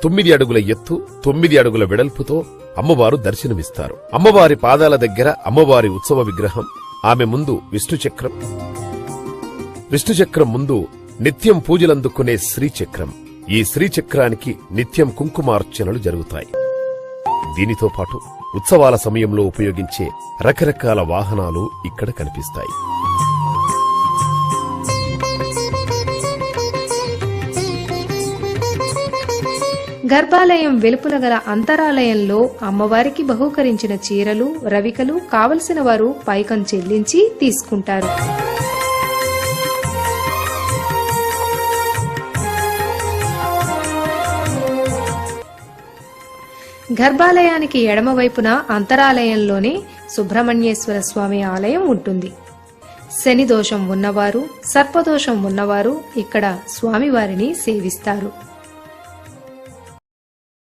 9 అడుగుల ఎత్తు 9 అడుగుల వెడల్పుతో అమ్మవారు దర్శనమిస్తారు. అమ్మవారి పాదాల దగ్గర అమ్మవారి ఉత్సవ విగ్రహం, ఆమె ముందు విష్ణుచక్రం, విష్ణుచక్రం ముందు నిత్యం పూజలందుకునే శ్రీచక్రం. ఈ శ్రీచక్రానికి నిత్యం కుంకుమార్చనలు జరుగుతాయి. దీనితో పాటు ఉత్సవాల సమయంలో ఉపయోగించే రకరకాల వాహనాలు ఇక్కడ కనిపిస్తాయి. గర్భాలయం వెలుపల గల అంతరాలయంలో అమ్మవారికి బహూకరించిన చీరలు, రవికలు కావలసిన వారు పైకం చెల్లించి తీసుకుంటారు. గర్భాలయానికి ఎడమవైపున అంతరాలయంలోనే సుబ్రహ్మణ్యేశ్వర స్వామి ఆలయం ఉంటుంది. శని దోషం ఉన్నవారు, సర్పదోషం ఉన్నవారు ఇక్కడ స్వామివారిని సేవిస్తారు.